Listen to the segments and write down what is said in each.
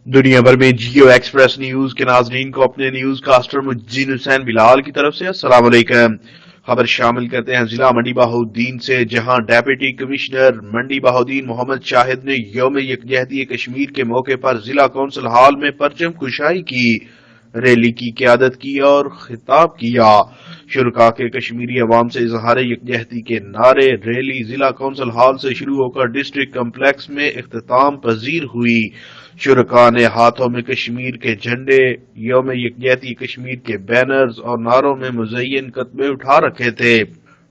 دنیا بھر میں جیو ایکسپریس نیوز کے ناظرین کو اپنے نیوز کاسٹر مجین حسین بلال کی طرف سے السلام علیکم۔ خبر شامل کرتے ہیں ضلع منڈی بہاؤدین سے، جہاں ڈیپٹی کمشنر منڈی بہاؤدین محمد شاہد نے یوم یکجہتی کشمیر کے موقع پر ضلع کونسل ہال میں پرچم کشائی کی، ریلی کی قیادت کی اور خطاب کیا۔ شرکاء کے کشمیری عوام سے اظہار یکجہتی کے نعرے ریلی ضلع کونسل ہال سے شروع ہو کر ڈسٹرکٹ کمپلیکس میں اختتام پذیر ہوئی۔ شرکاء نے ہاتھوں میں کشمیر کے جھنڈے، یوم یکجہتی کشمیر کے بینرز اور نعروں میں مزین کتبے اٹھا رکھے تھے۔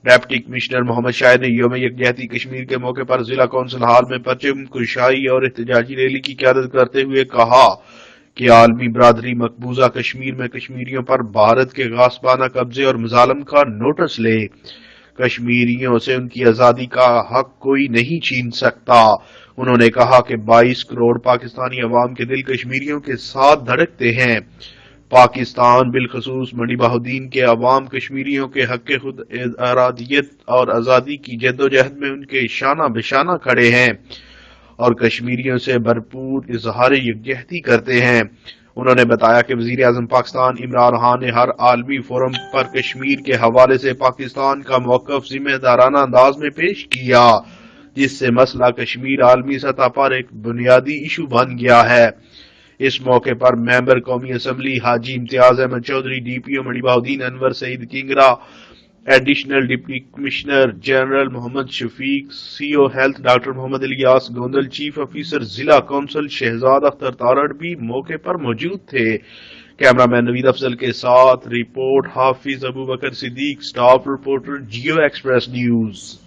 ڈپٹی کمشنر محمد شاہد نے یوم یکجہتی کشمیر کے موقع پر ضلع کونسل ہال میں پرچم کشائی اور احتجاجی ریلی کی قیادت کرتے ہوئے کہا کہ عالمی برادری مقبوضہ کشمیر میں کشمیریوں پر بھارت کے غاصبانہ قبضے اور مظالم کا نوٹس لے۔ کشمیریوں سے ان کی آزادی کا حق کوئی نہیں چھین سکتا۔ انہوں نے کہا کہ 22 کروڑ پاکستانی عوام کے دل کشمیریوں کے ساتھ دھڑکتے ہیں۔ پاکستان بالخصوص منڈی بہاؤدین کے عوام کشمیریوں کے حق خود ارادیت اور آزادی کی جدوجہد میں ان کے شانہ بشانہ کھڑے ہیں اور کشمیریوں سے بھرپور اظہار یکجہتی کرتے ہیں۔ انہوں نے بتایا کہ وزیر اعظم پاکستان عمران خان نے ہر عالمی فورم پر کشمیر کے حوالے سے پاکستان کا موقف ذمہ دارانہ انداز میں پیش کیا، جس سے مسئلہ کشمیر عالمی سطح پر ایک بنیادی ایشو بن گیا ہے۔ اس موقع پر ممبر قومی اسمبلی حاجی امتیاز احمد چودھری، ڈی پی او منڈی بہاؤدین انور سعید کنگرا، ایڈیشنل ڈپٹی کمشنر جنرل محمد شفیق، سی او ہیلتھ ڈاکٹر محمد الیاس گوندل، چیف آفیسر ضلع کونسل شہزاد اختر تارڑ بھی موقع پر موجود تھے۔ کیمرہ مین نوید افضل کے ساتھ report Hafiz Abu Bakr Siddique, staff reporter Geo Express news.